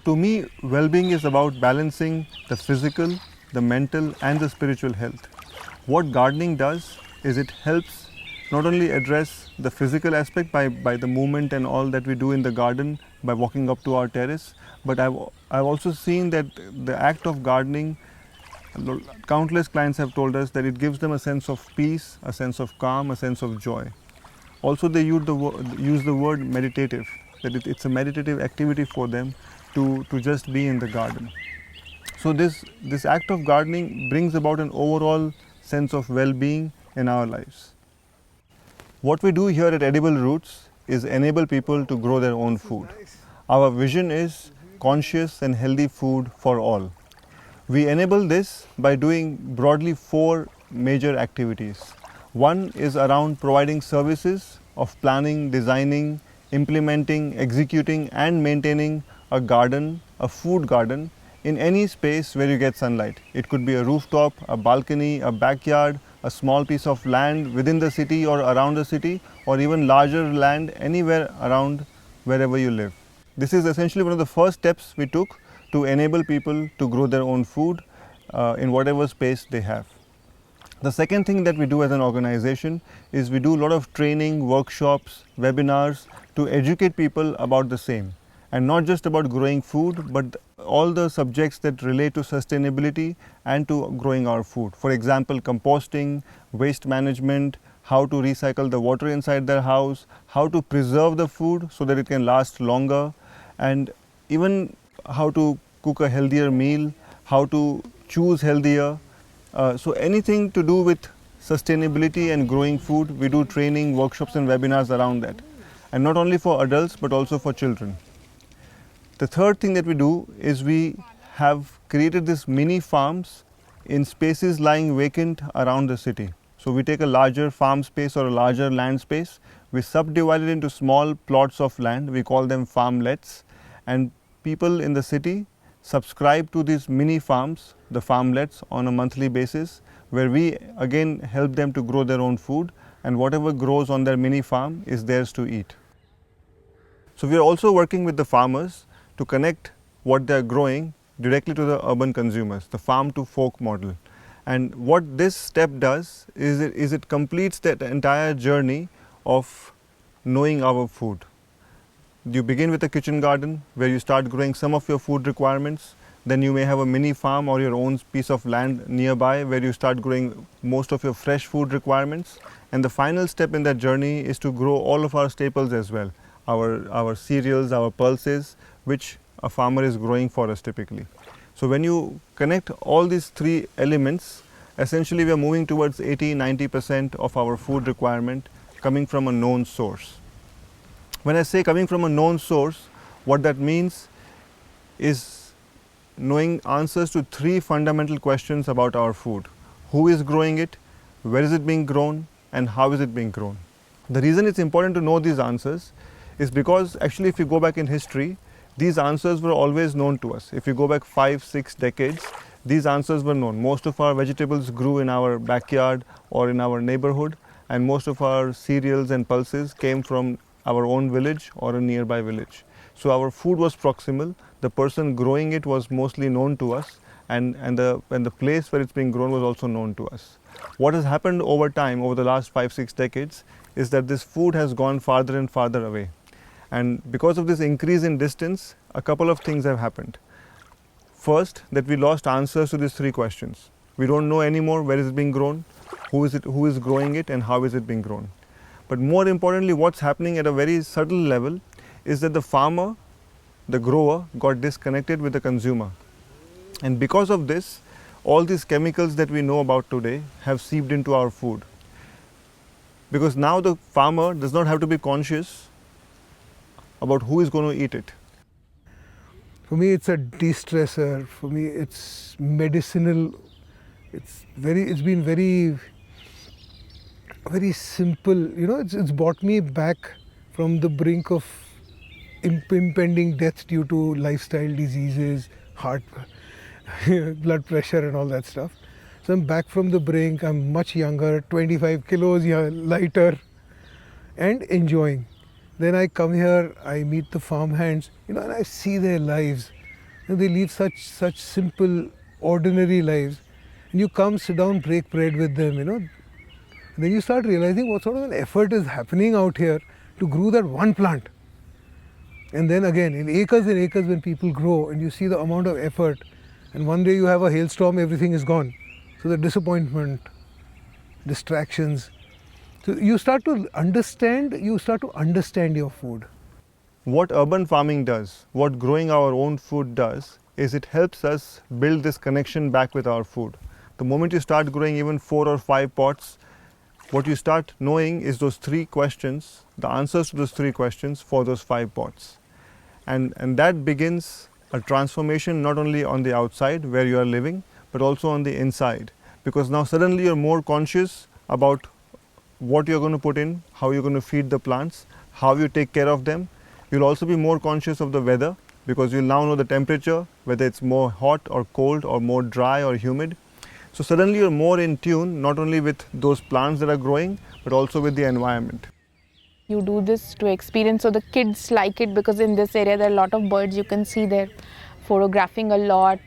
To me, well-being is about balancing the physical, the mental and the spiritual health. What gardening does is it helps not only address the physical aspect by the movement and all that we do in the garden by walking up to our terrace, but I've also seen that the act of gardening, countless clients have told us that it gives them a sense of peace, a sense of calm, a sense of joy. Also, they use the word meditative, that it's a meditative activity for them to just be in the garden. So this act of gardening brings about an overall sense of well-being in our lives. What we do here at Edible Roots is enable people to grow their own food. Our vision is conscious and healthy food for all. We enable this by doing broadly 4 major activities. One is around providing services of planning, designing, implementing, executing and maintaining a garden, a food garden in any space where you get sunlight. It could be a rooftop, a balcony, a backyard, a small piece of land within the city or around the city, or even larger land anywhere around wherever you live. This is essentially one of the first steps we took to enable people to grow their own food in whatever space they have. The second thing that we do as an organization is we do a lot of training, workshops, webinars to educate people about the same. And not just about growing food, but all the subjects that relate to sustainability and to growing our food. For example, composting, waste management, how to recycle the water inside their house, how to preserve the food so that it can last longer, and even how to cook a healthier meal, how to choose healthier. So anything to do with sustainability and growing food, we do training, workshops and webinars around that. And not only for adults, but also for children. The third thing that we do is we have created these mini farms in spaces lying vacant around the city. So we take a larger farm space or a larger land space, we subdivide it into small plots of land, we call them farmlets, and people in the city subscribe to these mini farms, the farmlets, on a monthly basis, where we again help them to grow their own food, and whatever grows on their mini farm is theirs to eat. So we are also working with the farmers to connect what they are growing directly to the urban consumers, the farm to fork model. And what this step does is it completes that entire journey of knowing our food. You begin with a kitchen garden where you start growing some of your food requirements. Then you may have a mini farm or your own piece of land nearby where you start growing most of your fresh food requirements. And the final step in that journey is to grow all of our staples as well, our cereals, our pulses, which a farmer is growing for us typically. So when you connect all these 3 elements, essentially we are moving towards 80-90% of our food requirement coming from a known source. When I say coming from a known source, what that means is knowing answers to 3 fundamental questions about our food. Who is growing it? Where is it being grown? And how is it being grown? The reason it's important to know these answers is because actually if you go back in history, these answers were always known to us. If you go back 5-6 decades, these answers were known. Most of our vegetables grew in our backyard or in our neighborhood, and most of our cereals and pulses came from our own village or a nearby village. So our food was proximal, the person growing it was mostly known to us, and the place where it's being grown was also known to us. What has happened over time, over the last 5-6 decades, is that this food has gone farther and farther away. And because of this increase in distance, a couple of things have happened. First, that we lost answers to these 3 questions. We don't know anymore where is it being grown, who is growing it, and how is it being grown. But more importantly, what's happening at a very subtle level is that the farmer, the grower, got disconnected with the consumer. And because of this, all these chemicals that we know about today have seeped into our food. Because now the farmer does not have to be conscious about who is going to eat it. For me, it's a de-stressor. For me, it's medicinal. It's been very simple. You know, it's brought me back from the brink of impending death due to lifestyle diseases, heart, blood pressure and all that stuff. So I'm back from the brink. I'm much younger, 25 kilos lighter, and enjoying. Then I come here, I meet the farm hands, and I see their lives. And they live such simple, ordinary lives. And you come, sit down, break bread with them, And then you start realizing what sort of an effort is happening out here to grow that one plant. And then again, in acres and acres, when people grow and you see the amount of effort, and one day you have a hailstorm, everything is gone. So the disappointment, distractions. So you start to understand your food. What urban farming does, what growing our own food does, is it helps us build this connection back with our food. The moment you start growing even 4 or 5 pots, what you start knowing is those 3 questions, the answers to those 3 questions for those 5 pots. And that begins a transformation not only on the outside where you are living, but also on the inside. Because now suddenly you're more conscious about what you're going to put in, how you're going to feed the plants, how you take care of them. You'll also be more conscious of the weather because you'll now know the temperature, whether it's more hot or cold or more dry or humid. So suddenly you're more in tune not only with those plants that are growing, but also with the environment. You do this to experience, so the kids like it because in this area there are a lot of birds. You can see they're photographing a lot.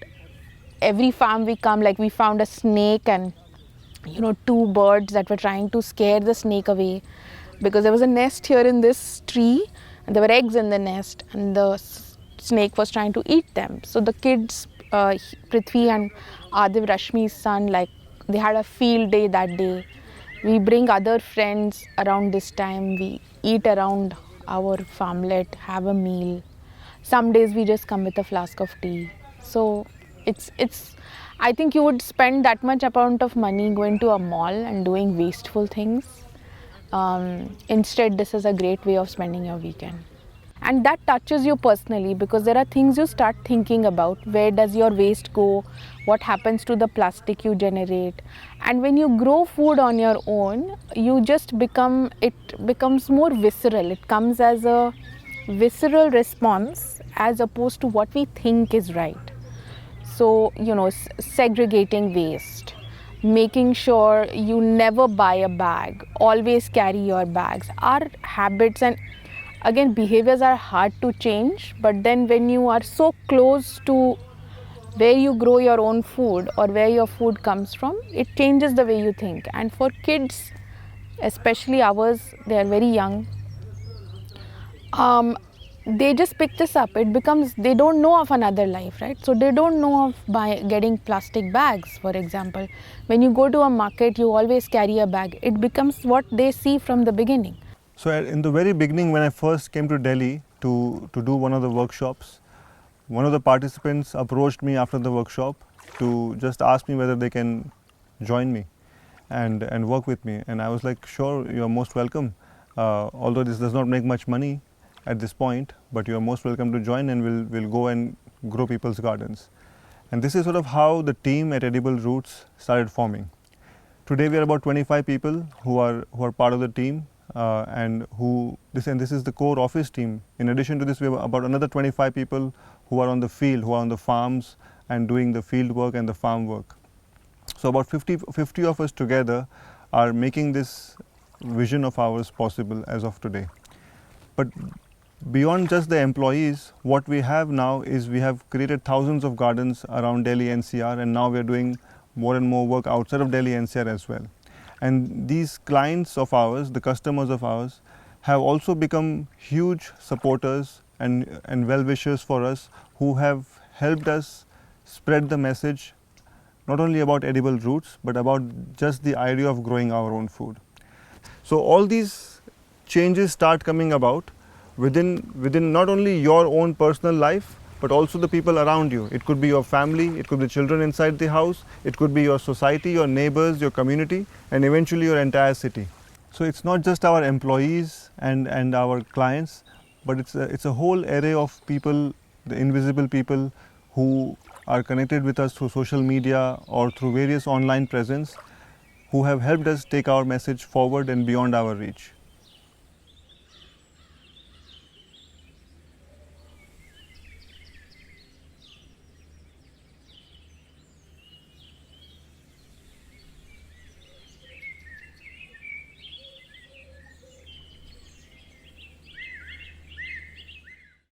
Every farm we come, like we found a snake and 2 birds that were trying to scare the snake away because there was a nest here in this tree and there were eggs in the nest and the snake was trying to eat them. So the kids, Prithvi and Adiv, Rashmi's son, like they had a field day that day. We bring other friends around this time. We eat around our farmlet, have a meal. Some days we just come with a flask of tea. So it's I think you would spend that much amount of money going to a mall and doing wasteful things. Instead, this is a great way of spending your weekend. And that touches you personally because there are things you start thinking about. Where does your waste go? What happens to the plastic you generate? And when you grow food on your own, it becomes more visceral. It comes as a visceral response as opposed to what we think is right. So, segregating waste, making sure you never buy a bag, always carry your bags. Our habits and again, behaviors are hard to change, but then when you are so close to where you grow your own food or where your food comes from, it changes the way you think. And for kids, especially ours, they are very young, they just pick this up. They don't know of another life, right? So they don't know of getting plastic bags, for example. When you go to a market, you always carry a bag. It becomes what they see from the beginning. So in the very beginning, when I first came to Delhi to do one of the workshops, one of the participants approached me after the workshop to just ask me whether they can join me and work with me. And I was like, sure, you're most welcome. Although this does not make much money at this point, but you're most welcome to join and we'll go and grow people's gardens. And this is sort of how the team at Edible Roots started forming. Today we are about 25 people who are part of the team. This is the core office team. In addition to this, we have about another 25 people who are on the field, who are on the farms and doing the field work and the farm work. So about 50 of us together are making this vision of ours possible as of today. But beyond just the employees, what we have now is we have created thousands of gardens around Delhi NCR, and now we are doing more and more work outside of Delhi NCR as well. And these clients of ours, the customers of ours, have also become huge supporters and well-wishers for us, who have helped us spread the message not only about Edible Roots, but about just the idea of growing our own food. So all these changes start coming about within not only your own personal life, but also the people around you. It could be your family, it could be children inside the house, it could be your society, your neighbors, your community, and eventually your entire city. So it's not just our employees and our clients, but it's a whole array of people, the invisible people who are connected with us through social media or through various online presence, who have helped us take our message forward and beyond our reach.